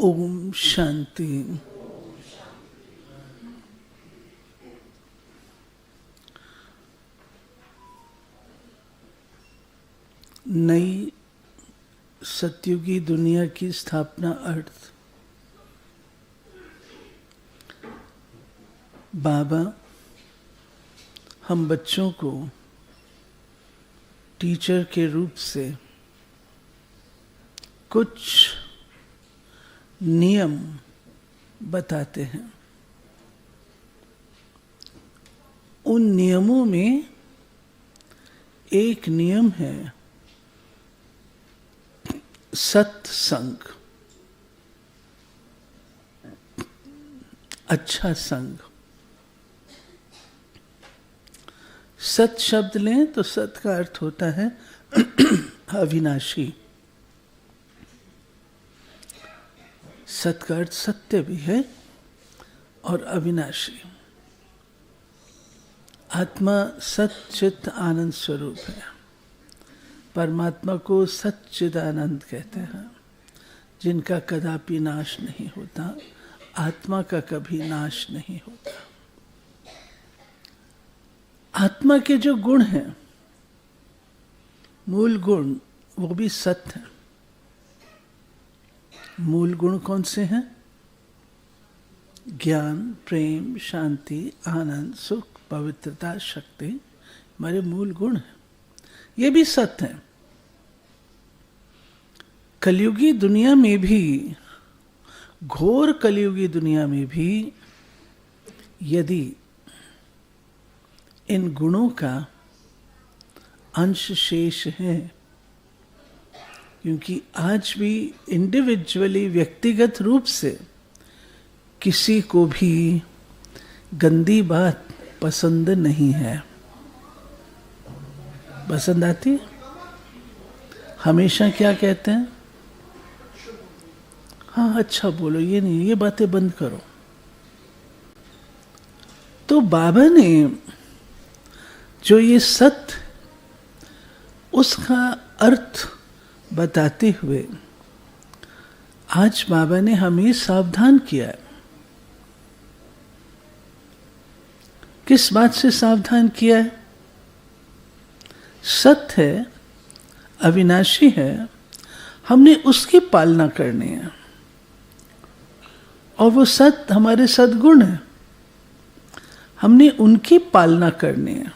ओम शांति। नई सतयुगी दुनिया की स्थापना अर्थ। बाबा हम बच्चों को टीचर के रूप से कुछ नियम बताते हैं। उन नियमों में एक नियम है सत्संग, अच्छा संग। सत शब्द लें तो सत का अर्थ होता है अविनाशी। सत का अर्थ सत्य भी है और अविनाशी। आत्मा सच्चित आनंद स्वरूप है। परमात्मा को सच्चिदानंद कहते हैं, जिनका कदापि नाश नहीं होता। आत्मा का कभी नाश नहीं होता। आत्मा के जो गुण हैं, मूल गुण, वो भी सत्य हैं। मूल गुण कौन से हैं? ज्ञान, प्रेम, शांति, आनंद, सुख, पवित्रता, शक्ति हमारे मूल गुण हैं। ये भी सत्य हैं। कलयुगी दुनिया में भी, घोर कलयुगी दुनिया में भी यदि इन गुणों का अंश शेष है, क्योंकि आज भी इंडिविजुअली, व्यक्तिगत रूप से किसी को भी गंदी बात पसंद नहीं है। पसंद आती है? हमेशा क्या कहते हैं? हाँ अच्छा बोलो, ये नहीं, ये बातें बंद करो। तो बाबा ने जो ये सत्य, उसका अर्थ बताते हुए आज बाबा ने हमें सावधान किया है। किस बात से सावधान किया है? सत्य है, अविनाशी है, हमने उसकी पालना करनी है। और वो सत्य हमारे सद्गुण है, हमने उनकी पालना करनी है।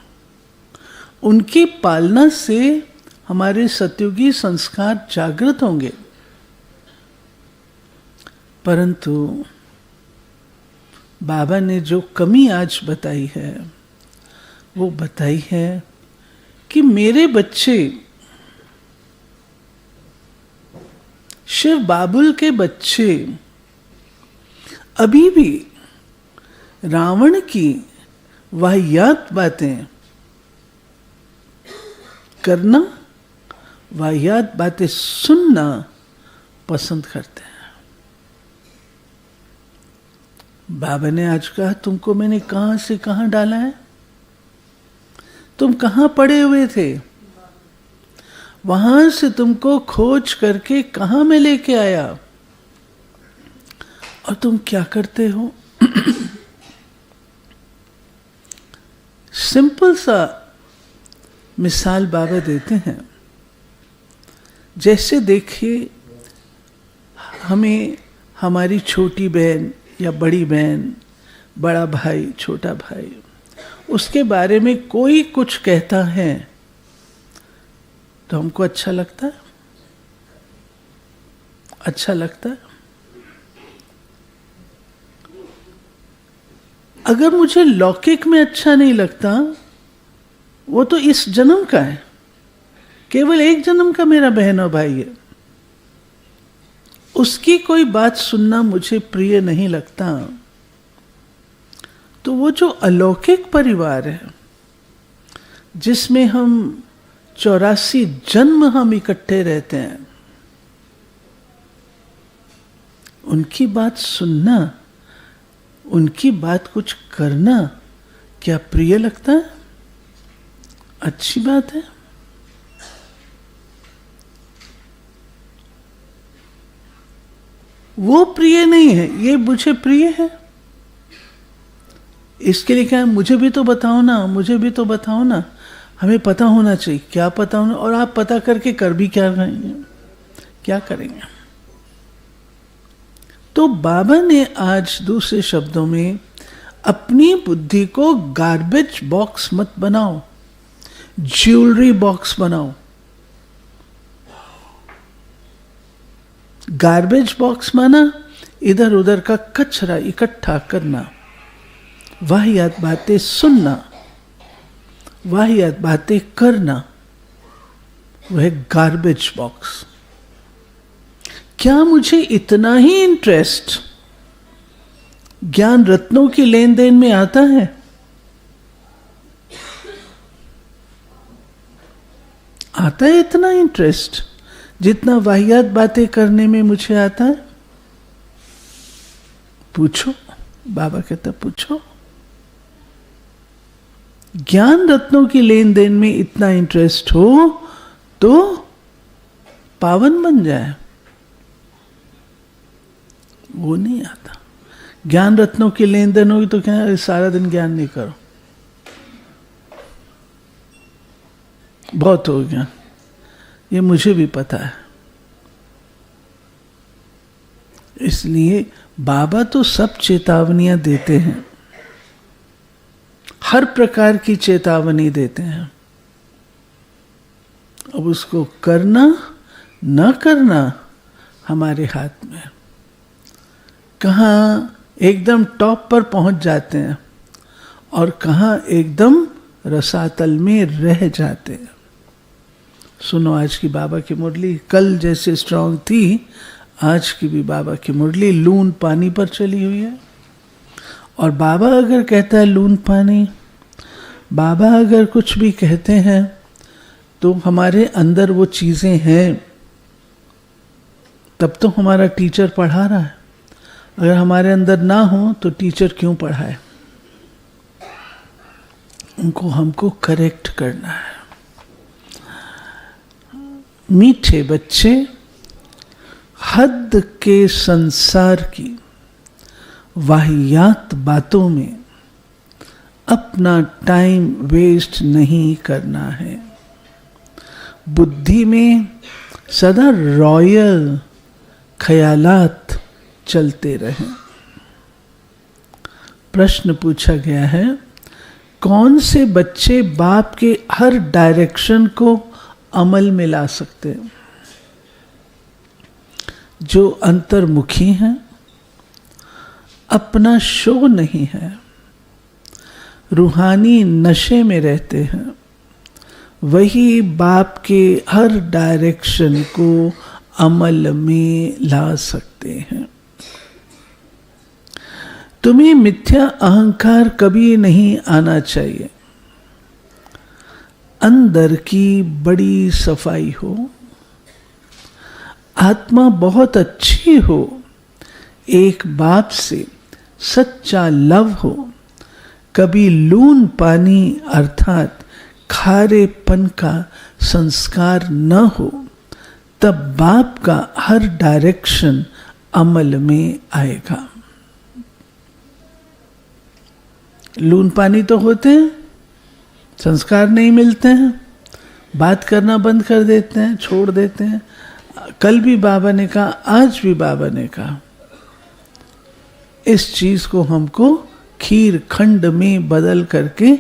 उनकी पालना से हमारे सतयुगी संस्कार जागृत होंगे। परंतु बाबा ने जो कमी आज बताई है, वो बताई है कि मेरे बच्चे, शिव बाबुल के बच्चे अभी भी रावण की वाहियात बातें करना, वाहियात बातें सुनना पसंद करते हैं। बाबा ने आज कहा, तुमको मैंने कहां से कहां डाला है? तुम कहां पड़े हुए थे? वहां से तुमको खोज करके कहां मैं लेके आया, और तुम क्या करते हो? सिंपल सा मिसाल बाबा देते हैं। जैसे देखिए, हमें हमारी छोटी बहन या बड़ी बहन, बड़ा भाई, छोटा भाई, उसके बारे में कोई कुछ कहता है तो हमको अच्छा लगता है? अच्छा लगता है? अगर मुझे लौकिक में अच्छा नहीं लगता, वो तो इस जन्म का है, केवल एक जन्म का मेरा बहन और भाई है। उसकी कोई बात सुनना मुझे प्रिय नहीं लगता। तो वो जो अलौकिक परिवार है, जिसमें हम 84 जन्म हम इकट्ठे रहते हैं, उनकी बात सुनना, उनकी बात कुछ करना क्या प्रिय लगता है? अच्छी बात है। वो प्रिय नहीं है, ये मुझे प्रिय है। इसके लिए क्या है, मुझे भी तो बताओ ना, मुझे भी तो बताओ ना। हमें पता होना चाहिए, क्या पता होना, और आप पता करके कर भी क्या करेंगे, क्या करेंगे। तो बाबा ने आज दूसरे शब्दों में, अपनी बुद्धि को गार्बेज बॉक्स मत बनाओ, ज्वेलरी बॉक्स बनाओ। गार्बेज बॉक्स माना इधर उधर का कचरा इकट्ठा करना, वाहियात बातें सुनना, वाहियात बातें करना, वह गार्बेज बॉक्स। क्या मुझे इतना ही इंटरेस्ट ज्ञान रत्नों की लेन देन में आता है? आता है इतना इंटरेस्ट जितना वाहियात बातें करने में मुझे आता है? पूछो, बाबा कहता पूछो। ज्ञान रत्नों की लेन देन में इतना इंटरेस्ट हो तो पावन बन जाए, वो नहीं आता। ज्ञान रत्नों की लेन देन होगी तो क्या सारा दिन ज्ञान नहीं करो, बहुत हो गया, ये मुझे भी पता है। इसलिए बाबा तो सब चेतावनियां देते हैं, हर प्रकार की चेतावनी देते हैं। अब उसको करना न करना हमारे हाथ में। कहाँ एकदम टॉप पर पहुंच जाते हैं और कहाँ एकदम रसातल में रह जाते हैं। सुनो आज की बाबा की मुरली, कल जैसे स्ट्रांग थी, आज की भी बाबा की मुरली लून पानी पर चली हुई है। और बाबा अगर कहता है लून पानी, बाबा अगर कुछ भी कहते हैं तो हमारे अंदर वो चीज़ें हैं, तब तो हमारा टीचर पढ़ा रहा है। अगर हमारे अंदर ना हो तो टीचर क्यों पढ़ाए? उनको हमको करेक्ट करना है। मीठे बच्चे हद के संसार की वाहियात बातों में अपना टाइम वेस्ट नहीं करना है। बुद्धि में सदा रॉयल ख्यालात चलते रहें। प्रश्न पूछा गया है, कौन से बच्चे बाप के हर डायरेक्शन को अमल में ला सकते हैं? जो अंतर्मुखी हैं, अपना शो नहीं है, रूहानी नशे में रहते हैं, वही बाप के हर डायरेक्शन को अमल में ला सकते हैं। तुम्हें मिथ्या अहंकार कभी नहीं आना चाहिए। अंदर की बड़ी सफाई हो, आत्मा बहुत अच्छी हो, एक बाप से सच्चा लव हो, कभी लून पानी अर्थात खारेपन का संस्कार न हो, तब बाप का हर डायरेक्शन अमल में आएगा। लून पानी तो होते हैं, संस्कार नहीं मिलते हैं, बात करना बंद कर देते हैं, छोड़ देते हैं। कल भी बाबा ने कहा, आज भी बाबा ने कहा, इस चीज को हमको खीर खंड में बदल करके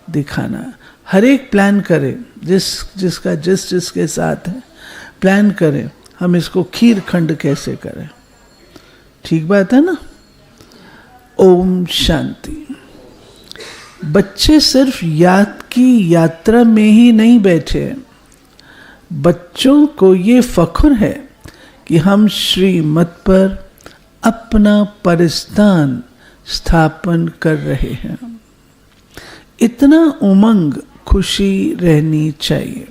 दिखाना। हर एक प्लान करे, जिसका जिसके साथ है प्लान करें, हम इसको खीर खंड कैसे करें। ठीक बात है ना? ओम शांति। बच्चे सिर्फ याद की यात्रा में ही नहीं बैठे, बच्चों को ये फख्र है कि हम श्रीमत पर अपना परिस्थान स्थापन कर रहे हैं। इतना उमंग खुशी रहनी चाहिए।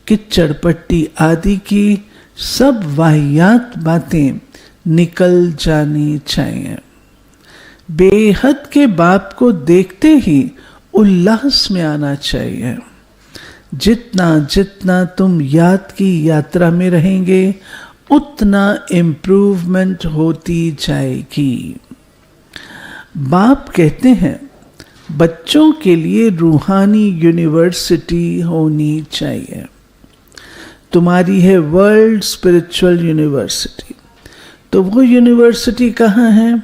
किच्चड़ पट्टी आदि की सब वाहियात बातें निकल जानी चाहिए। बेहद के बाप को देखते ही उल्लास में आना चाहिए। जितना जितना तुम याद की यात्रा में रहेंगे, उतना इम्प्रूवमेंट होती जाएगी। बाप कहते हैं बच्चों के लिए रूहानी यूनिवर्सिटी होनी चाहिए। तुम्हारी है वर्ल्ड स्पिरिचुअल यूनिवर्सिटी, तो वो यूनिवर्सिटी कहाँ है?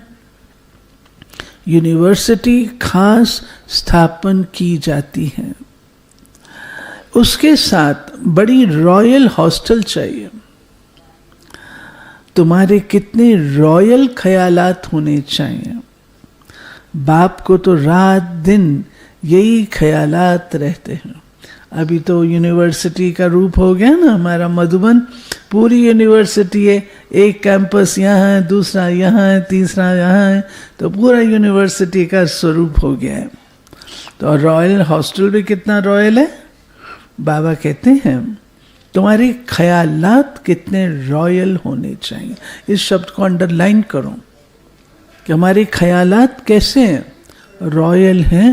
यूनिवर्सिटी खास स्थापन की जाती है, उसके साथ बड़ी रॉयल हॉस्टल चाहिए। तुम्हारे कितने रॉयल ख्यालात होने चाहिए। बाप को तो रात दिन यही ख्यालात रहते हैं। अभी तो यूनिवर्सिटी का रूप हो गया ना हमारा मधुबन, पूरी यूनिवर्सिटी है, एक कैंपस यहाँ है, दूसरा यहाँ है, तीसरा यहाँ है, तो पूरा यूनिवर्सिटी का स्वरूप हो गया है। तो रॉयल हॉस्टल भी कितना रॉयल है। बाबा कहते हैं तुम्हारे ख्यालात कितने रॉयल होने चाहिए। इस शब्द को अंडरलाइन करो कि हमारे ख्यालात कैसे हैं, रॉयल हैं।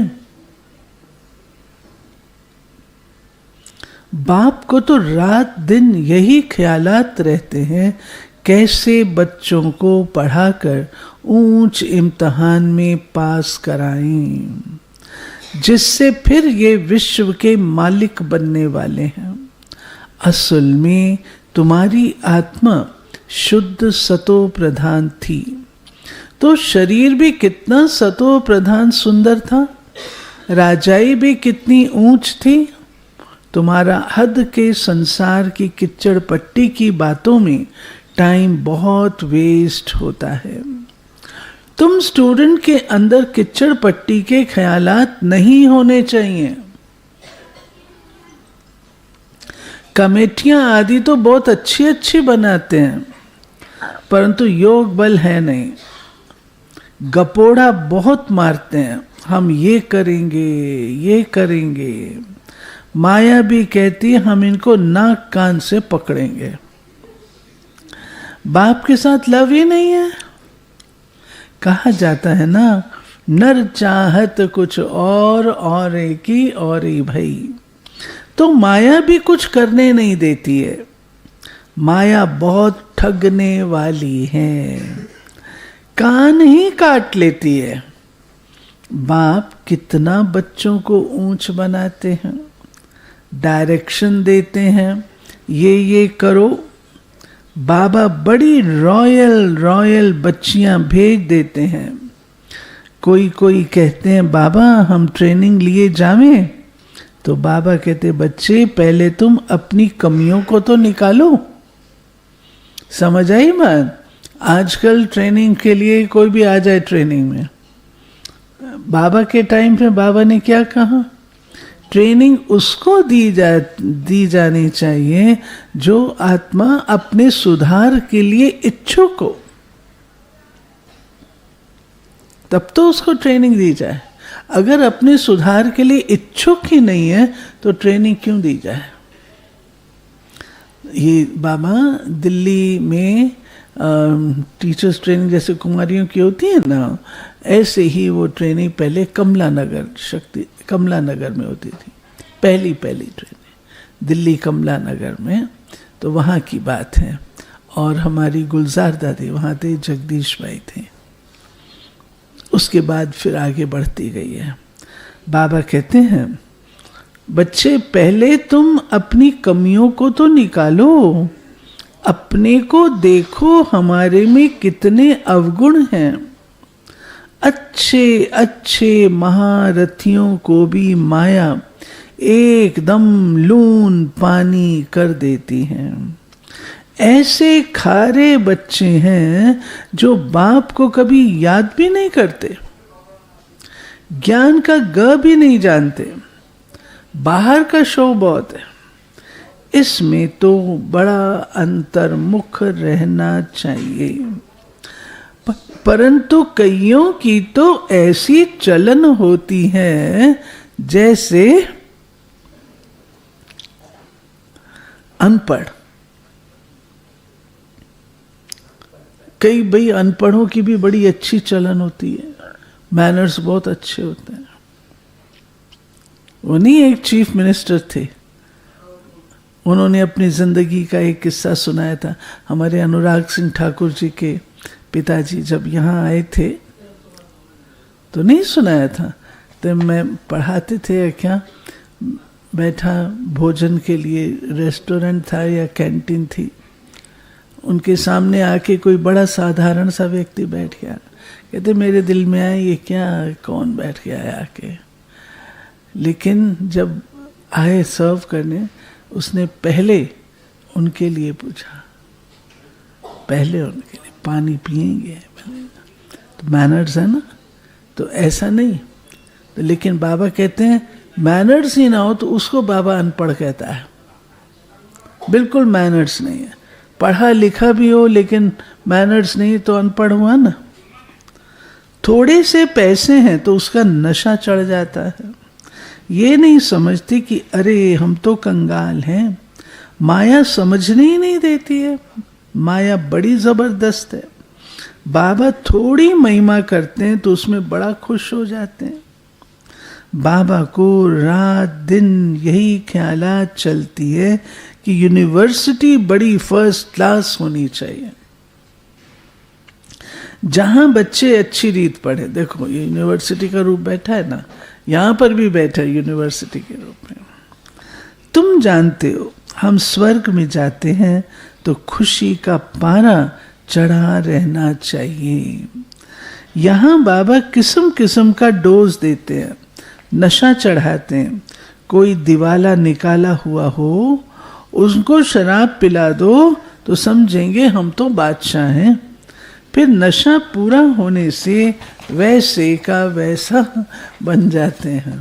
बाप को तो रात दिन यही ख्यालात रहते हैं, कैसे बच्चों को पढ़ाकर ऊंच इम्तिहान में पास कराएं, जिससे फिर ये विश्व के मालिक बनने वाले हैं। असल में तुम्हारी आत्मा शुद्ध सतो प्रधान थी, तो शरीर भी कितना सतो प्रधान सुंदर था, राजाई भी कितनी ऊंच थी। तुम्हारा हद के संसार की किच्चड़ पट्टी की बातों में टाइम बहुत वेस्ट होता है। तुम स्टूडेंट के अंदर किच्चड़ पट्टी के ख्यालात नहीं होने चाहिए। कमेटियां आदि तो बहुत अच्छी अच्छी बनाते हैं, परंतु योग बल है नहीं। गपोड़ा बहुत मारते हैं, हम ये करेंगे ये करेंगे। माया भी कहती है हम इनको नाक कान से पकड़ेंगे। बाप के साथ लव ही नहीं है। कहा जाता है ना, नर चाहत कुछ और एक ही और ही भाई। तो माया भी कुछ करने नहीं देती है। माया बहुत ठगने वाली है, कान ही काट लेती है। बाप कितना बच्चों को ऊंच बनाते हैं, डायरेक्शन देते हैं, ये करो। बाबा बड़ी रॉयल बच्चियां भेज देते हैं। कोई कहते हैं बाबा हम ट्रेनिंग लिए जावें, तो बाबा कहते बच्चे पहले तुम अपनी कमियों को तो निकालो। समझ आई बात? आजकल ट्रेनिंग के लिए कोई भी आ जाए ट्रेनिंग में। बाबा के टाइम पे बाबा ने क्या कहा? ट्रेनिंग उसको दी जानी चाहिए जो आत्मा अपने सुधार के लिए इच्छुक हो, तब तो उसको ट्रेनिंग दी जाए। अगर अपने सुधार के लिए इच्छुक ही नहीं है तो ट्रेनिंग क्यों दी जाए? ये बाबा दिल्ली में टीचर्स ट्रेनिंग जैसे कुमारियों की होती है ना, ऐसे ही वो ट्रेनिंग पहले कमला नगर में होती थी। पहली ट्रेनिंग दिल्ली कमला नगर में, तो वहाँ की बात है। और हमारी गुलजार दादी वहाँ थे, जगदीश भाई थे। उसके बाद फिर आगे बढ़ती गई है। बाबा कहते हैं बच्चे पहले तुम अपनी कमियों को तो निकालो, अपने को देखो हमारे में कितने अवगुण हैं। अच्छे महारथियों को भी माया एकदम लून पानी कर देती है। ऐसे खारे बच्चे हैं जो बाप को कभी याद भी नहीं करते, ज्ञान का ग भी नहीं जानते, बाहर का शो बहुत है। इसमें तो बड़ा अंतर्मुख रहना चाहिए। परंतु कईयों की तो ऐसी चलन होती है जैसे अनपढ़। कई भाई अनपढ़ों की भी बड़ी अच्छी चलन होती है, मैनर्स बहुत अच्छे होते हैं। वो नहीं एक चीफ मिनिस्टर थे, उन्होंने अपनी जिंदगी का एक किस्सा सुनाया था। हमारे अनुराग सिंह ठाकुर जी के पिताजी जब यहाँ आए थे तो नहीं सुनाया था, तो मैं पढ़ाते थे क्या, बैठा भोजन के लिए रेस्टोरेंट था या कैंटीन थी, उनके सामने आके कोई बड़ा साधारण सा व्यक्ति बैठ गया। कहते मेरे दिल में आया ये क्या, कौन बैठ गया है आके। लेकिन जब आए सर्व करने, उसने पहले उनके लिए पूछा, पहले उनके लिए पानी पिएंगे, तो मैनर्स है ना, तो ऐसा नहीं। तो लेकिन बाबा कहते हैं मैनर्स ही ना हो तो उसको बाबा अनपढ़ कहता है। बिल्कुल मैनर्स नहीं है, पढ़ा लिखा भी हो लेकिन मैनर्स नहीं तो अनपढ़ हुआ ना। थोड़े से पैसे हैं तो उसका नशा चढ़ जाता है, ये नहीं समझती कि अरे हम तो कंगाल हैं। माया समझने ही नहीं देती है, माया बड़ी जबरदस्त है। बाबा थोड़ी महिमा करते हैं तो उसमें बड़ा खुश हो जाते हैं। बाबा को रात दिन यही ख्यालात चलती है कि यूनिवर्सिटी बड़ी फर्स्ट क्लास होनी चाहिए, जहां बच्चे अच्छी रीत पढ़े। देखो ये यूनिवर्सिटी का रूप बैठा है ना, यहां पर भी बैठा है यूनिवर्सिटी के रूप में। तुम जानते हो हम स्वर्ग में जाते हैं तो खुशी का पारा चढ़ा रहना चाहिए। यहां बाबा किस्म किस्म का डोज देते हैं, नशा चढ़ाते हैं। कोई दिवाला निकाला हुआ हो, उसको शराब पिला दो तो समझेंगे हम तो बादशाह हैं। फिर नशा पूरा होने से वैसे का वैसा बन जाते हैं।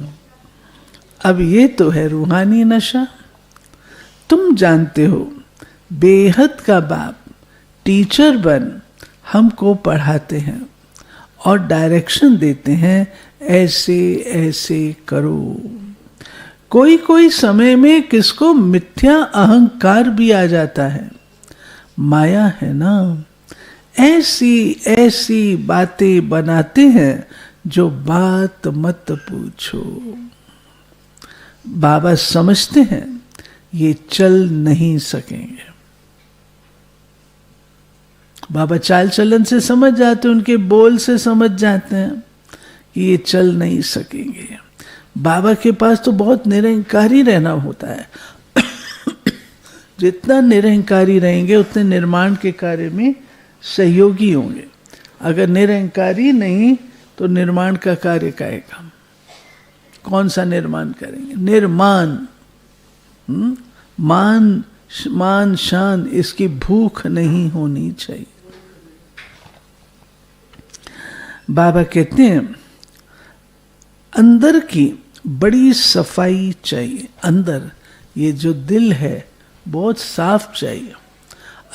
अब ये तो है रूहानी नशा। तुम जानते हो बेहद का बाप टीचर बन हमको पढ़ाते हैं और डायरेक्शन देते हैं, ऐसे ऐसे करो। कोई कोई समय में किसको मिथ्या अहंकार भी आ जाता है, माया है ना। ऐसी ऐसी बातें बनाते हैं जो बात मत पूछो। बाबा समझते हैं ये चल नहीं सकेंगे। बाबा चाल चलन से समझ जाते हैं, उनके बोल से समझ जाते हैं कि ये चल नहीं सकेंगे। बाबा के पास तो बहुत निरंकारी रहना होता है। जितना निरंकारी रहेंगे उतने निर्माण के कार्य में सहयोगी होंगे। अगर निरंकारी नहीं तो निर्माण का कार्य करेगा, कौन सा निर्माण करेंगे। निर्माण मान शान इसकी भूख नहीं होनी चाहिए। बाबा कहते हैं अंदर की बड़ी सफाई चाहिए। अंदर ये जो दिल है बहुत साफ चाहिए।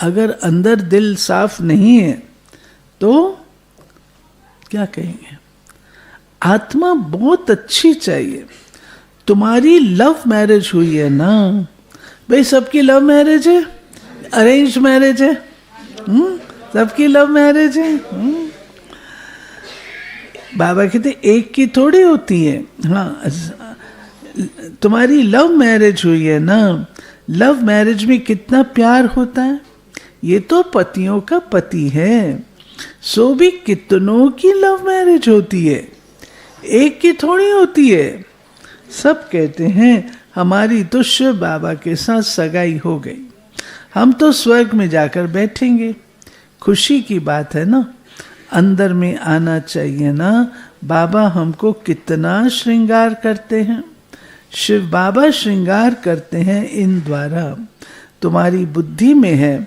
अगर अंदर दिल साफ नहीं है तो क्या कहेंगे। आत्मा बहुत अच्छी चाहिए। तुम्हारी लव मैरिज हुई है ना भाई, सबकी लव मैरिज है, अरेंज मैरिज है, सबकी लव मैरिज है। बाबा कहते एक की थोड़ी होती है। हाँ, तुम्हारी लव मैरिज हुई है ना। लव मैरिज में कितना प्यार होता है। ये तो पतियों का पति है, सो भी कितनों की लव मैरिज होती है, एक की थोड़ी होती है। सब कहते हैं हमारी तो शिव बाबा के साथ सगाई हो गई, हम तो स्वर्ग में जाकर बैठेंगे। खुशी की बात है ना, अंदर में आना चाहिए ना। बाबा हमको कितना श्रृंगार करते हैं। शिव बाबा श्रृंगार करते हैं इन द्वारा। तुम्हारी बुद्धि में है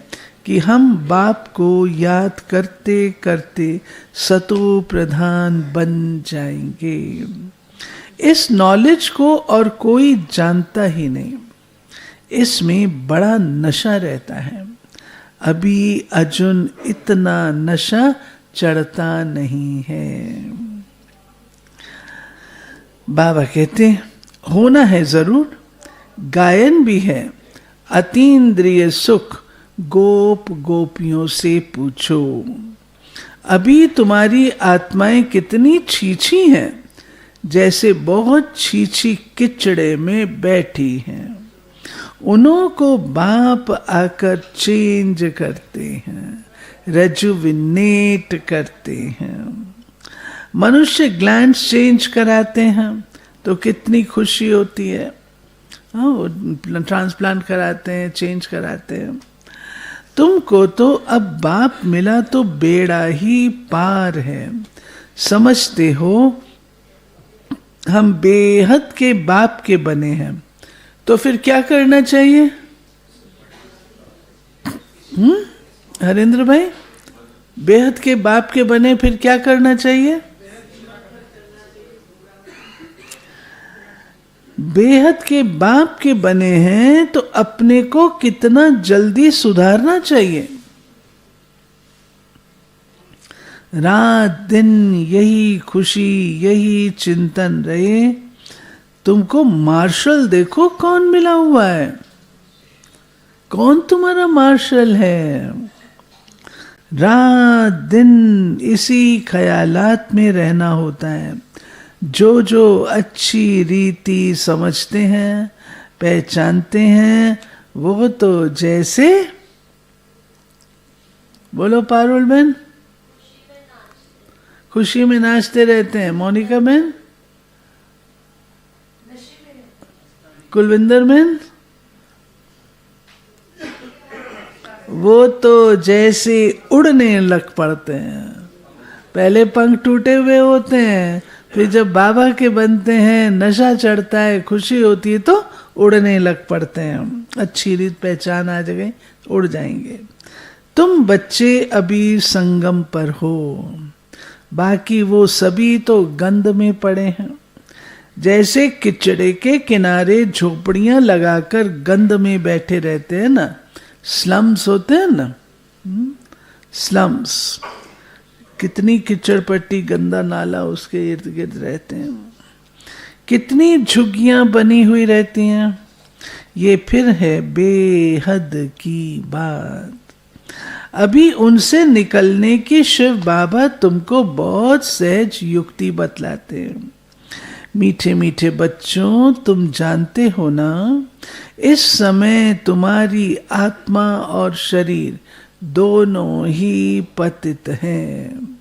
कि हम बाप को याद करते करते सतो प्रधान बन जाएंगे। इस नॉलेज को और कोई जानता ही नहीं। इसमें बड़ा नशा रहता है। अभी अर्जुन इतना नशा चढ़ता नहीं है। बाबा कहते होना है जरूर, गायन भी है, अतीन्द्रिय सुख गोप गोपियों से पूछो। अभी तुम्हारी आत्माएं कितनी छीछी हैं, जैसे बहुत छीछी किचड़े में बैठी हैं। उन्हों को बाप आकर चेंज करते हैं, रेजुविनेट करते हैं। मनुष्य ग्लैंड्स चेंज कराते हैं तो कितनी खुशी होती है। ट्रांसप्लांट कराते हैं, चेंज कराते हैं। तुमको तो अब बाप मिला तो बेड़ा ही पार है। समझते हो हम बेहद के बाप के बने हैं, तो फिर क्या करना चाहिए? हरेंद्र भाई, बेहद के बाप के बने फिर क्या करना चाहिए? बेहद के बाप के बने हैं तो अपने को कितना जल्दी सुधारना चाहिए। रात दिन यही खुशी, यही चिंतन रहे। तुमको मार्शल देखो कौन मिला हुआ है, कौन तुम्हारा मार्शल है। रात दिन इसी ख्यालात में रहना होता है। जो जो अच्छी रीति समझते हैं, पहचानते हैं, वो तो जैसे, बोलो पारुल बहन, खुशी में नाचते रहते हैं। मोनिका बहन, कुलविंदर बहन, वो तो जैसे उड़ने लग पड़ते हैं। पहले पंख टूटे हुए होते हैं, फिर जब बाबा के बनते हैं, नशा चढ़ता है, खुशी होती है तो उड़ने लग पड़ते हैं। अच्छी रीत पहचान आ गई, उड़ जाएंगे। तुम बच्चे अभी संगम पर हो, बाकी वो सभी तो गंध में पड़े हैं। जैसे किचड़े के किनारे झोपड़ियां लगाकर गंध में बैठे रहते हैं ना, स्लम्स होते हैं ना, स्लम्स, कितनी किचड़ पट्टी, गंदा नाला उसके इर्द गिर्द रहते हैं, कितनी झुग्गियां बनी हुई रहती हैं। ये फिर है बेहद की बात। अभी उनसे निकलने की शिव बाबा तुमको बहुत सहज युक्ति बतलाते हैं। मीठे मीठे बच्चों, तुम जानते हो ना, इस समय तुम्हारी आत्मा और शरीर दोनों ही पतित हैं।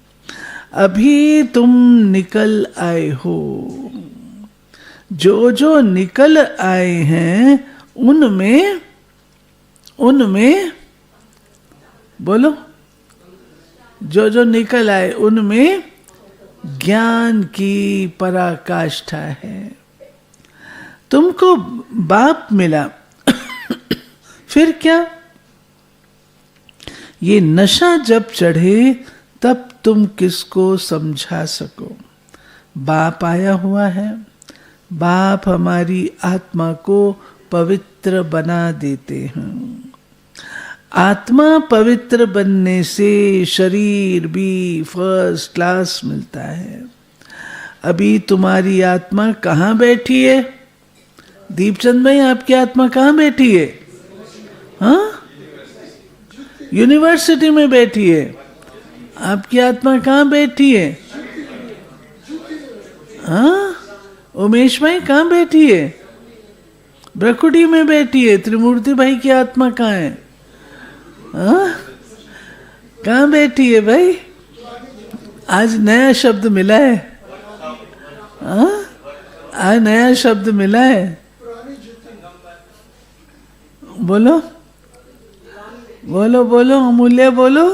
अभी तुम निकल आए हो। जो जो निकल आए हैं उनमें बोलो, जो जो निकल आए उनमें ज्ञान की पराकाष्ठा है। तुमको बाप मिला फिर क्या? ये नशा जब चढ़े तब तुम किसको समझा सको? बाप आया हुआ है। बाप हमारी आत्मा को पवित्र बना देते हैं। आत्मा पवित्र बनने से शरीर भी फर्स्ट क्लास मिलता है। अभी तुम्हारी आत्मा कहाँ बैठी है? दीपचंद भाई, आपकी आत्मा कहाँ बैठी है? हाँ, यूनिवर्सिटी में बैठी है। आपकी आत्मा कहाँ बैठी है? हाँ, उमेश भाई कहाँ बैठी है? ब्रकुटी में बैठी है। त्रिमूर्ति भाई की आत्मा कहाँ है? हाँ, कहाँ बैठी है भाई? आज नया शब्द मिला है। हाँ, आज नया शब्द मिला है। बोलो बोलो बोलो, अमूल्य बोलो।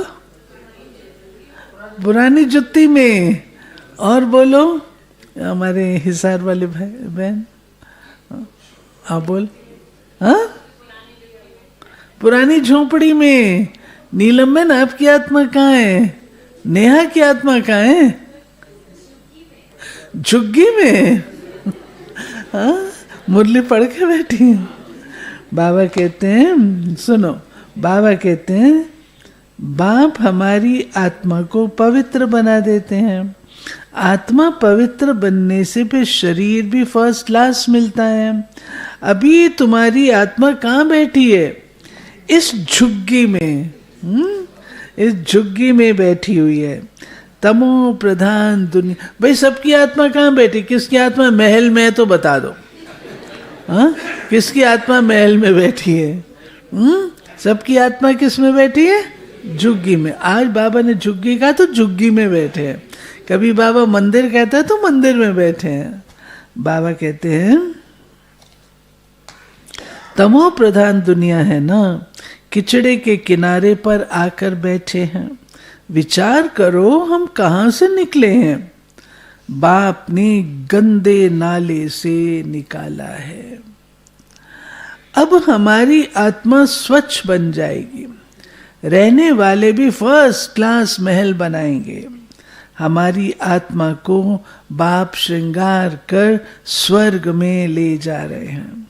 पुरानी जुत्ती में। और बोलो हमारे हिसार वाले भाई बहन, हाँ बोल। हाँ, पुरानी झोपड़ी में। नीलम बहन, आपकी आत्मा कहाँ है? नेहा की आत्मा कहाँ है? झुग्गी में। हाँ, मुरली पढ़ के बैठी है। बाबा कहते हैं, सुनो, बाबा कहते हैं बाप हमारी आत्मा को पवित्र बना देते हैं। आत्मा पवित्र बनने से फिर शरीर भी फर्स्ट क्लास मिलता है। अभी तुम्हारी आत्मा कहाँ बैठी है? इस झुग्गी में। इस झुग्गी में बैठी हुई है। तमो प्रधान दुनिया। भाई, सबकी आत्मा कहाँ बैठी? किसकी आत्मा महल में है तो बता दो। हाँ, किसकी आत्मा महल में बैठी है? सबकी आत्मा किस में बैठी है? झुग्गी में। आज बाबा ने झुग्गी कहा तो झुग्गी में बैठे हैं। कभी बाबा मंदिर कहता है तो मंदिर में बैठे हैं। बाबा कहते हैं तमो प्रधान दुनिया है ना, किचड़े के किनारे पर आकर बैठे हैं। विचार करो हम कहाँ से निकले हैं। बाप ने गंदे नाले से निकाला है। अब हमारी आत्मा स्वच्छ बन जाएगी। रहने वाले भी फर्स्ट क्लास महल बनाएंगे। हमारी आत्मा को बाप श्रृंगार कर स्वर्ग में ले जा रहे हैं।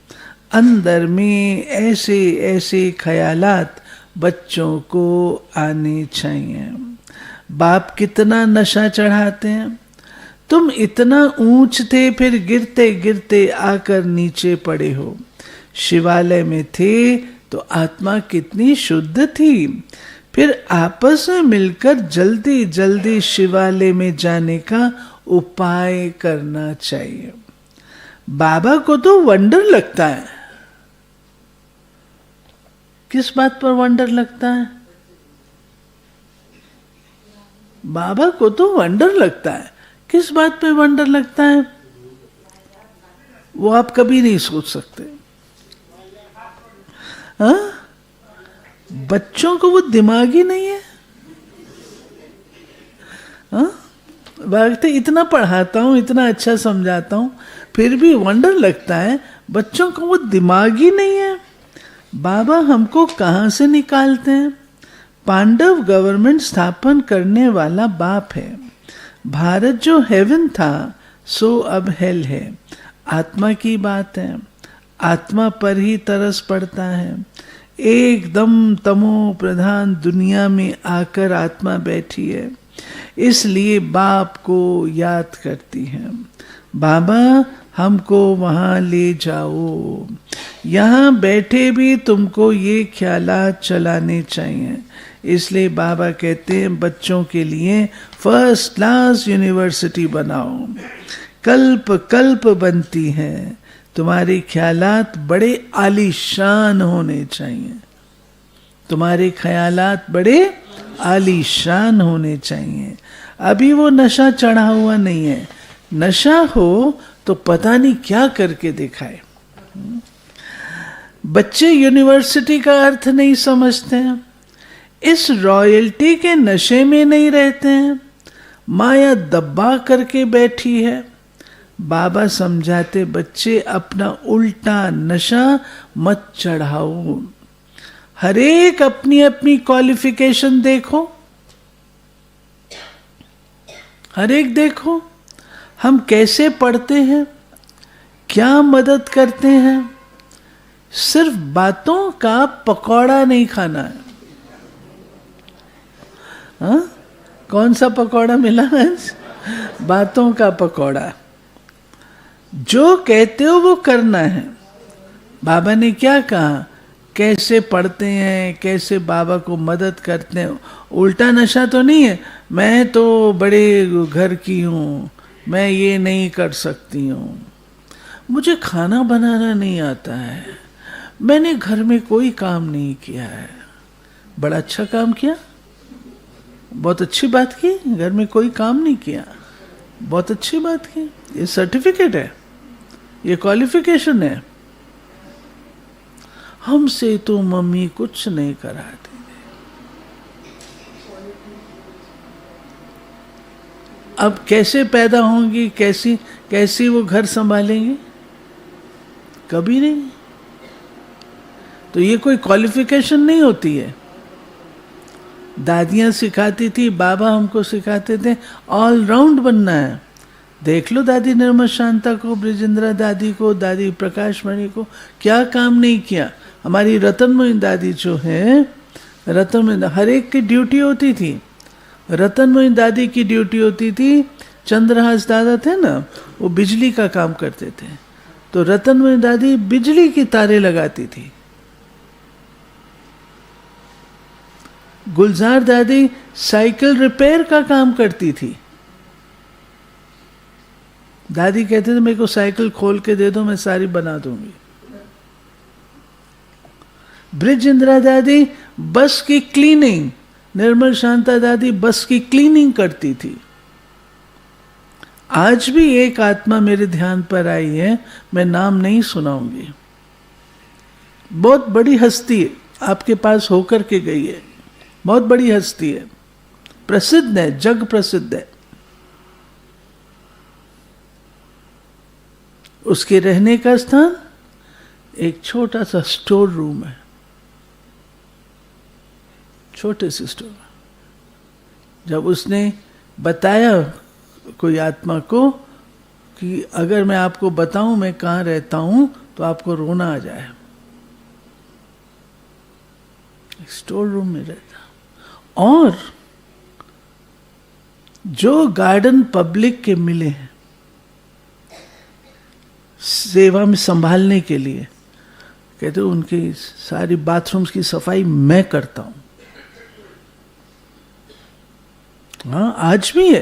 अंदर में ऐसे ऐसे ख्यालात बच्चों को आने चाहिए। बाप कितना नशा चढ़ाते हैं। तुम इतना ऊंच थे, फिर गिरते गिरते आकर नीचे पड़े हो। शिवालय में थे तो आत्मा कितनी शुद्ध थी। फिर आपस में मिलकर जल्दी जल्दी शिवालय में जाने का उपाय करना चाहिए। बाबा को तो वंडर लगता है। किस बात पर वंडर लगता है? बाबा को तो वंडर लगता है। किस बात पे वंडर लगता है? वो आप कभी नहीं सोच सकते। हाँ? बच्चों को वो दिमाग ही नहीं है। हाँ? बात इतना पढ़ाता हूं, इतना अच्छा समझाता हूं, फिर भी वंडर लगता है। बच्चों को वो दिमाग ही नहीं है। बाबा हमको कहाँ से निकालते हैं? पांडव गवर्नमेंट स्थापन करने वाला बाप है। भारत जो हेवन था सो अब हेल है। आत्मा की बात है। आत्मा पर ही तरस पड़ता है। एकदम तमो प्रधान दुनिया में आकर आत्मा बैठी है, इसलिए बाप को याद करती है। बाबा हमको वहाँ ले जाओ। यहाँ बैठे भी तुमको ये ख्यालात चलाने चाहिए। इसलिए बाबा कहते हैं बच्चों के लिए फर्स्ट क्लास यूनिवर्सिटी बनाओ। कल्प कल्प बनती है। तुम्हारे ख्यालात बड़े आलीशान होने चाहिए। तुम्हारे ख्यालात बड़े आलीशान होने चाहिए। अभी वो नशा चढ़ा हुआ नहीं है। नशा हो तो पता नहीं क्या करके दिखाए। बच्चे यूनिवर्सिटी का अर्थ नहीं समझते हैं। इस रॉयल्टी के नशे में नहीं रहते हैं। माया दबा करके बैठी है। बाबा समझाते बच्चे अपना उल्टा नशा मत चढ़ाओ। हर एक अपनी अपनी क्वालिफिकेशन देखो। हर एक देखो हम कैसे पढ़ते हैं, क्या मदद करते हैं। सिर्फ बातों का पकौड़ा नहीं खाना है। हाँ? कौन सा पकौड़ा मिला है? बातों का पकौड़ा। जो कहते हो वो करना है। बाबा ने क्या कहा? कैसे पढ़ते हैं, कैसे बाबा को मदद करते हैं। उल्टा नशा तो नहीं है, मैं तो बड़े घर की हूँ, मैं ये नहीं कर सकती हूँ, मुझे खाना बनाना नहीं आता है, मैंने घर में कोई काम नहीं किया है। बड़ा अच्छा काम किया, बहुत अच्छी बात की। घर में कोई काम नहीं किया, बहुत अच्छी बात की। ये सर्टिफिकेट है, ये क्वालिफिकेशन है। हमसे तो मम्मी कुछ नहीं कराती। अब कैसे पैदा होंगी, कैसी वो घर संभालेंगे? कभी नहीं। तो ये कोई क्वालिफिकेशन नहीं होती है। दादियां सिखाती थी, बाबा हमको सिखाते थे ऑल राउंड बनना है। देख लो दादी निर्मल शांता को, ब्रिजेंद्रा दादी को, दादी प्रकाश मणि को, क्या काम नहीं किया। हमारी रतनमयी दादी जो है, रतनमयी हर एक की ड्यूटी होती थी। रतनमयी दादी की ड्यूटी होती थी, चंद्रहास दादा थे ना, वो बिजली का काम करते थे, तो रतनमयी दादी बिजली की तारे लगाती थी। गुलजार दादी साइकिल रिपेयर का काम करती थी। दादी कहते थे मेरे को साइकिल खोल के दे दो, मैं सारी बना दूंगी। ब्रिज इंदिरा दादी बस की क्लीनिंग, निर्मल शांता दादी बस की क्लीनिंग करती थी। आज भी एक आत्मा मेरे ध्यान पर आई है, मैं नाम नहीं सुनाऊंगी, बहुत बड़ी हस्ती है, आपके पास होकर के गई है, बहुत बड़ी हस्ती है, प्रसिद्ध है, जग प्रसिद्ध है। उसके रहने का स्थान एक छोटा सा स्टोर रूम है, छोटे से स्टोर। जब उसने बताया कोई आत्मा को कि अगर मैं आपको बताऊं मैं कहां रहता हूं तो आपको रोना आ जाए, स्टोर रूम में रहता। और जो गार्डन पब्लिक के मिले हैं सेवा में संभालने के लिए, कहते उनकी सारी बाथरूम्स की सफाई मैं करता हूं। हाँ, आज भी है।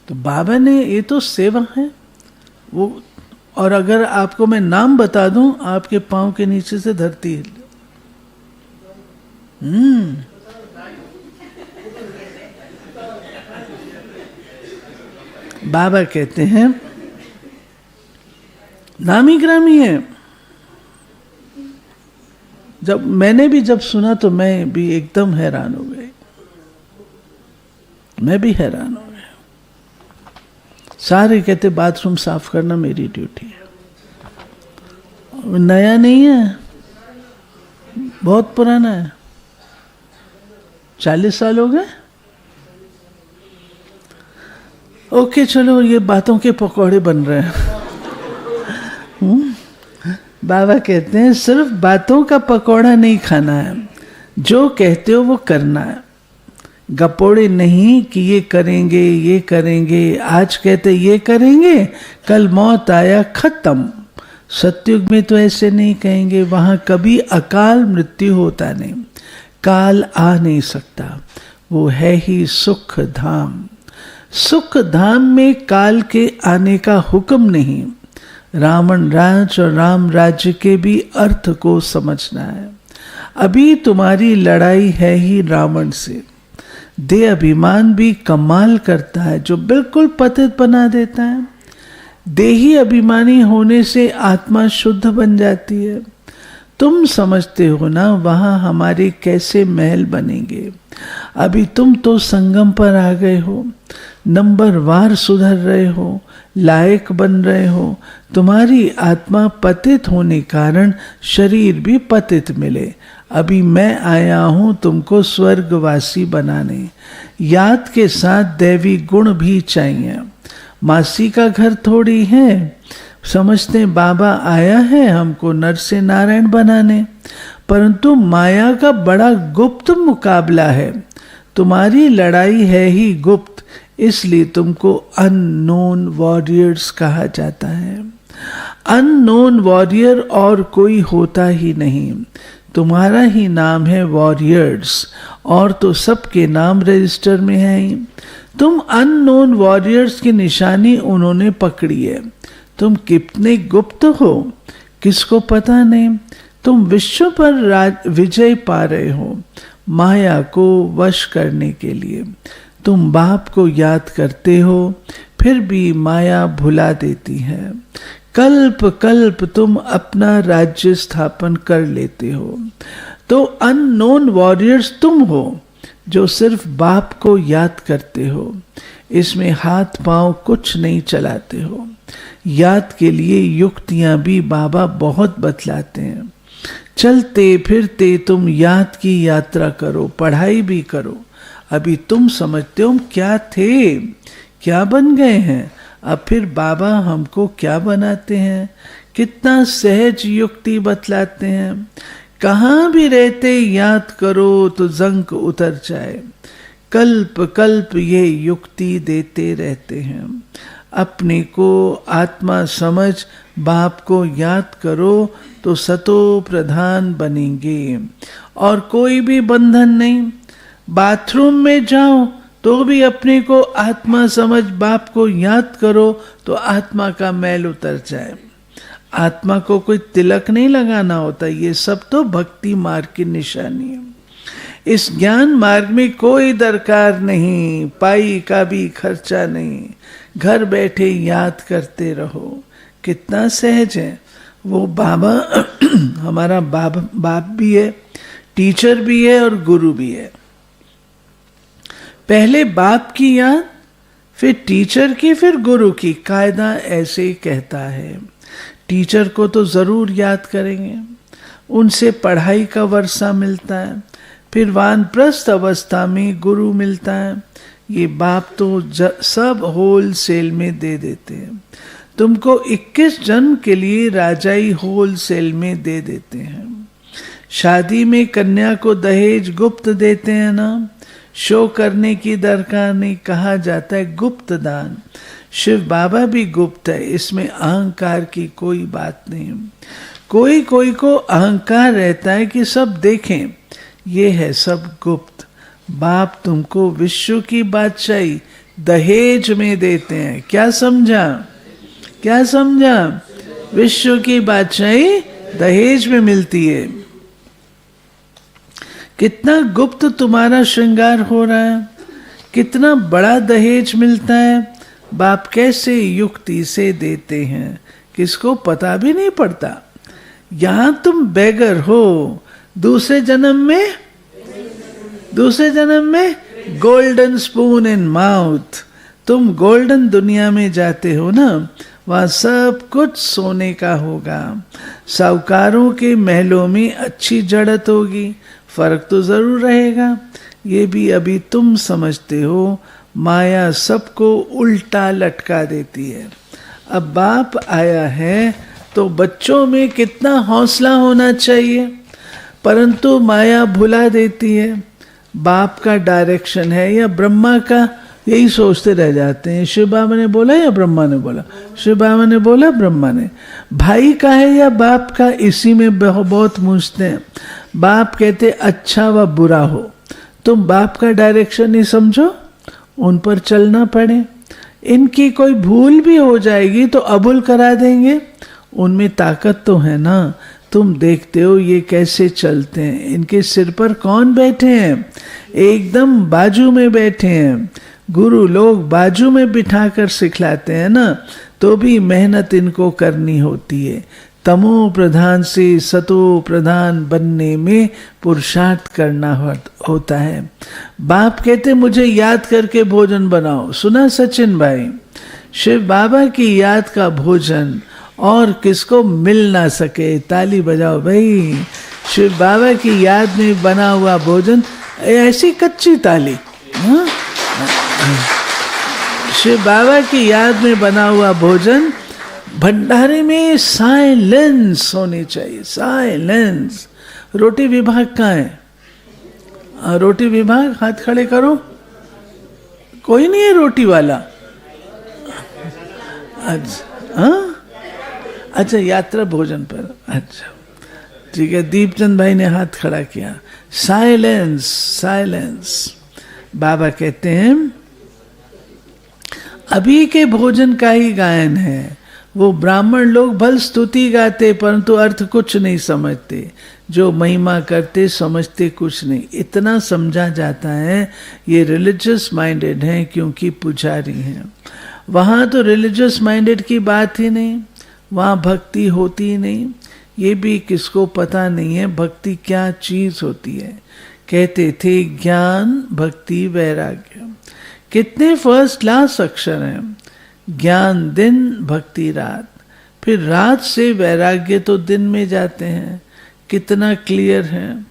तो बाबा ने, ये तो सेवा है वो। और अगर आपको मैं नाम बता दूं, आपके पांव के नीचे से धरती हिल। बाबा कहते हैं नामी ग्रामी है। जब मैंने भी जब सुना तो मैं भी एकदम हैरान हो गई, मैं भी हैरान हो गया। सारे कहते बाथरूम साफ करना मेरी ड्यूटी है। नया नहीं है, बहुत पुराना है, 40 साल हो गए। ओके चलो, ये बातों के पकौड़े बन रहे हैं। बाबा कहते हैं सिर्फ बातों का पकौड़ा नहीं खाना है, जो कहते हो वो करना है। गपोड़े नहीं कि ये करेंगे ये करेंगे, आज कहते ये करेंगे, कल मौत आया खत्म। सतयुग में तो ऐसे नहीं कहेंगे, वहां कभी अकाल मृत्यु होता नहीं, काल आ नहीं सकता, वो है ही सुख धाम। सुख धाम में काल के आने का हुक्म नहीं। रावण राज और राम राज्य के भी अर्थ को समझना है। अभी तुम्हारी लड़ाई है ही रावण से। देह अभिमान भी कमाल करता है, जो बिल्कुल पतित बना देता है। देही अभिमानी होने से आत्मा शुद्ध बन जाती है। तुम समझते हो ना वहां हमारे कैसे महल बनेंगे। अभी तुम तो संगम पर आ गए हो, नंबरवार सुधर रहे हो, लायक बन रहे हो। तुम्हारी आत्मा पतित होने कारण शरीर भी पतित मिले। अभी मैं आया हूं तुमको स्वर्गवासी बनाने। याद के साथ दैवी गुण भी चाहिए। मासी का घर थोड़ी है, समझते बाबा आया है हमको नर से नारायण बनाने, परंतु माया का बड़ा गुप्त मुकाबला है। तुम्हारी लड़ाई है ही गुप्त, इसलिए तुमको अननोन वॉरियर्स कहा जाता है। अननोन वॉरियर और कोई होता ही नहीं, तुम्हारा ही नाम है वॉरियर्स, और तो सबके नाम रजिस्टर में है ही। तुम अननोन वॉरियर्स की निशानी उन्होंने पकड़ी है। तुम कितने गुप्त हो किसको पता नहीं। तुम विश्व पर विजय पा रहे हो माया को वश करने के लिए। तुम बाप को याद करते हो, फिर भी माया भुला देती है। कल्प कल्प तुम अपना राज्य स्थापन कर लेते हो। तो अननोन वॉरियर्स तुम हो जो सिर्फ बाप को याद करते हो। इसमें हाथ पांव कुछ नहीं चलाते हो। याद के लिए युक्तियां भी बाबा बहुत बतलाते हैं। चलते फिरते तुम याद की यात्रा करो, पढ़ाई भी करो। अभी तुम समझते हो हम क्या थे, क्या बन गए हैं। अब फिर बाबा हमको क्या बनाते हैं। कितना सहज युक्ति बतलाते हैं। कहाँ भी रहते याद करो तो जंक उतर जाए। कल्प कल्प ये युक्ति देते रहते हैं। अपने को आत्मा समझ बाप को याद करो तो सतो प्रधान बनेंगे और कोई भी बंधन नहीं। बाथरूम में जाओ तो भी अपने को आत्मा समझ बाप को याद करो तो आत्मा का मैल उतर जाए। आत्मा को कोई तिलक नहीं लगाना होता, ये सब तो भक्ति मार्ग की निशानी है। इस ज्ञान मार्ग में कोई दरकार नहीं, पाई का भी खर्चा नहीं, घर बैठे याद करते रहो। कितना सहज है। वो बाबा हमारा बाप भी है, टीचर भी है और गुरु भी है। पहले बाप की याद, फिर टीचर की, फिर गुरु की। कायदा ऐसे कहता है। टीचर को तो जरूर याद करेंगे, उनसे पढ़ाई का वर्षा मिलता है, फिर वानप्रस्थ अवस्था में गुरु मिलता है। ये बाप तो सब होल सेल में दे देते हैं। तुमको 21 जन्म के लिए राजाई होल सेल में दे देते हैं। शादी में कन्या को दहेज गुप्त देते हैं ना, शो करने की दरकार नहीं, कहा जाता है गुप्त दान। शिव बाबा भी गुप्त है, इसमें अहंकार की कोई बात नहीं। कोई कोई को अहंकार रहता है कि सब देखें, ये है सब गुप्त। बाप तुमको विश्व की बादशाही दहेज में देते हैं। क्या समझा? क्या समझा? विश्व की बादशाही दहेज में मिलती है। कितना गुप्त तुम्हारा श्रृंगार हो रहा है, कितना बड़ा दहेज मिलता है। बाप कैसे युक्ति से देते हैं, किसको पता भी नहीं पड़ता। यहां तुम बेगर हो, दूसरे जन्म में गोल्डन स्पून इन माउथ। तुम गोल्डन दुनिया में जाते हो ना, वहां सब कुछ सोने का होगा। साहूकारों के महलों में अच्छी जड़त होगी, फर्क तो जरूर रहेगा। ये भी अभी तुम समझते हो, माया सबको उल्टा लटका देती है। अब बाप आया है तो बच्चों में कितना हौसला होना चाहिए, परंतु माया भुला देती है। बाप का डायरेक्शन है या ब्रह्मा का, यही सोचते रह जाते हैं। शिव बाबा ने बोला या ब्रह्मा ने बोला? शिव बाबा ने बोला, ब्रह्मा ने। भाई का है या बाप का, इसी में बहुत मूझते हैं। बाप कहते अच्छा व बुरा हो, तुम बाप का डायरेक्शन ही समझो, उन पर चलना पड़े। इनकी कोई भूल भी हो जाएगी तो अबुल करा देंगे, उनमें ताकत तो है ना। तुम देखते हो ये कैसे चलते हैं, इनके सिर पर कौन बैठे हैं? एकदम बाजू में बैठे हैं। गुरु लोग बाजू में बिठाकर सिखलाते हैं ना, तो भी मेहनत इनको करनी होती है। तमो प्रधान से सतो प्रधान बनने में पुरुषार्थ करना होता है। बाप कहते मुझे याद करके भोजन बनाओ। सुना सचिन भाई? शिव बाबा की याद का भोजन और किसको मिल ना सके। ताली बजाओ भाई। शिव बाबा की याद में बना हुआ भोजन, ऐसी कच्ची ताली। शिव बाबा की याद में बना हुआ भोजन, भंडारे में साइलेंस होनी चाहिए, साइलेंस। रोटी विभाग कहाँ है? रोटी विभाग हाथ खड़े करो। कोई नहीं है रोटी वाला? अच्छा, यात्रा भोजन पर। अच्छा ठीक है, दीपचंद भाई ने हाथ खड़ा किया। Silence, silence. बाबा कहते हैं अभी के भोजन का ही गायन है। वो ब्राह्मण लोग भल स्तुति गाते परंतु अर्थ कुछ नहीं समझते, जो महिमा करते समझते कुछ नहीं। इतना समझा जाता है ये रिलीजियस माइंडेड हैं क्योंकि पुजारी हैं। वहाँ तो रिलीजियस माइंडेड की बात ही नहीं, वहाँ भक्ति होती ही नहीं। ये भी किसको पता नहीं है भक्ति क्या चीज होती है। कहते थे ज्ञान भक्ति वैराग्य, कितने फर्स्ट क्लास अक्षर हैं। ज्ञान दिन, भक्ति रात, फिर रात से वैराग्य तो दिन में जाते हैं। कितना क्लियर है।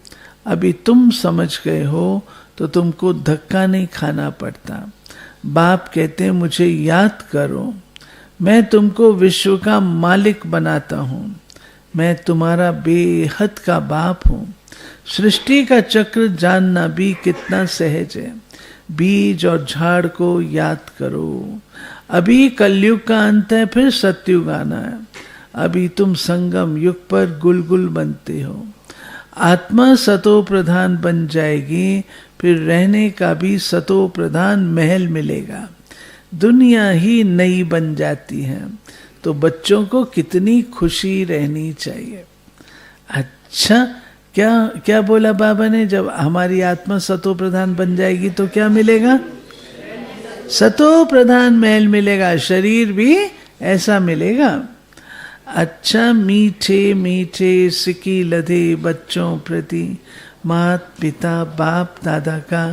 अभी तुम समझ गए हो तो तुमको धक्का नहीं खाना पड़ता। बाप कहते हैं मुझे याद करो, मैं तुमको विश्व का मालिक बनाता हूँ, मैं तुम्हारा बेहद का बाप हूँ। सृष्टि का चक्र जानना भी कितना सहज है। बीज और झाड़ को याद करो। अभी कलयुग का अंत है, फिर सतयुग आना है। अभी तुम संगम युग पर गुलगुल बनते हो। आत्मा सतो प्रधान बन जाएगी, फिर रहने का भी सतो प्रधान महल मिलेगा। दुनिया ही नई बन जाती है। तो बच्चों को कितनी खुशी रहनी चाहिए। अच्छा, क्या क्या बोला बाबा ने, जब हमारी आत्मा सतो प्रधान बन जाएगी तो क्या मिलेगा? सतो प्रधान महल मिलेगा, शरीर भी ऐसा मिलेगा। अच्छा, मीठे मीठे सिकी लधे बच्चों प्रति मात पिता बाप दादा का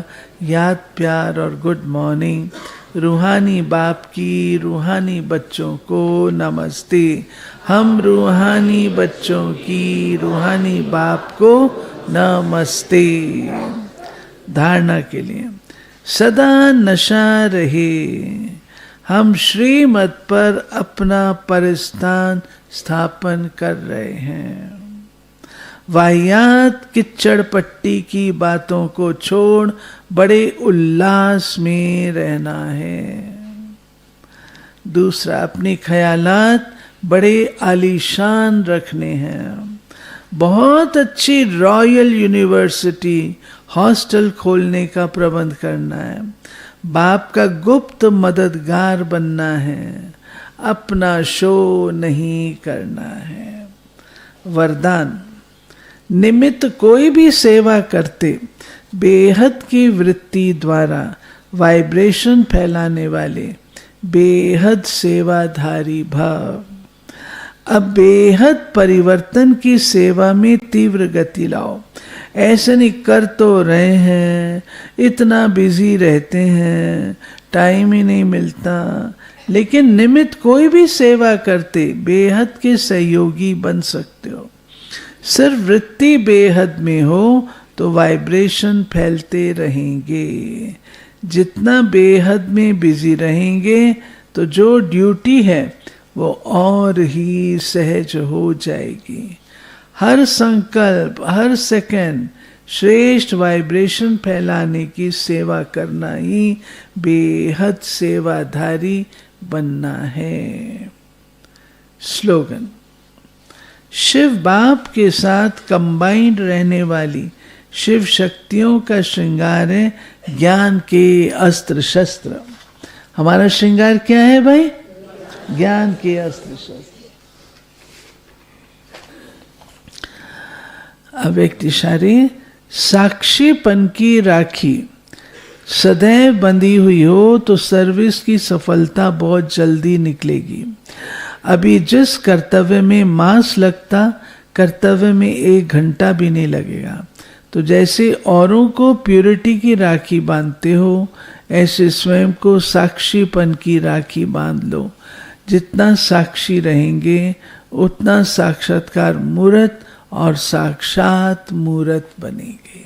याद प्यार और गुड मॉर्निंग। रूहानी बाप की रूहानी बच्चों को नमस्ते। हम रूहानी बच्चों की रूहानी बाप को नमस्ते। धारणा के लिए सदा नशा रहे, हम श्रीमत पर अपना परिस्थान स्थापन कर रहे हैं। वाहियात किच्चड़ पट्टी की बातों को छोड़ बड़े उल्लास में रहना है। दूसरा, अपने ख्यालात बड़े आलीशान रखने हैं। बहुत अच्छी रॉयल यूनिवर्सिटी हॉस्टल खोलने का प्रबंध करना है। बाप का गुप्त मददगार बनना है, अपना शो नहीं करना है। वरदान, निमित्त कोई भी सेवा करते बेहद की वृत्ति द्वारा वाइब्रेशन फैलाने वाले बेहद सेवाधारी भाव। अब बेहद परिवर्तन की सेवा में तीव्र गति लाओ। ऐसे नहीं कर तो रहे हैं, इतना बिजी रहते हैं, टाइम ही नहीं मिलता, लेकिन निमित्त कोई भी सेवा करते बेहद के सहयोगी बन सकते हो। सिर्फ वृत्ति बेहद में हो तो वाइब्रेशन फैलते रहेंगे। जितना बेहद में बिजी रहेंगे तो जो ड्यूटी है वो और ही सहज हो जाएगी। हर संकल्प, हर सेकंड श्रेष्ठ वाइब्रेशन फैलाने की सेवा करना ही बेहद सेवाधारी बनना है। स्लोगन, शिव बाप के साथ कंबाइंड रहने वाली शिव शक्तियों का श्रृंगार है ज्ञान के अस्त्र शस्त्र। हमारा श्रृंगार क्या है भाई? ज्ञान के अस्त्र शस्त्र। अव्यक्तिशारी साक्षीपन की राखी सदैव बंधी हुई हो तो सर्विस की सफलता बहुत जल्दी निकलेगी। अभी जिस कर्तव्य में मास लगता, कर्तव्य में 1 घंटा भी नहीं लगेगा। तो जैसे औरों को प्योरिटी की राखी बांधते हो, ऐसे स्वयं को साक्षीपन की राखी बांध लो। जितना साक्षी रहेंगे उतना साक्षात्कार मूर्त और साक्षात मूर्त बनेंगे।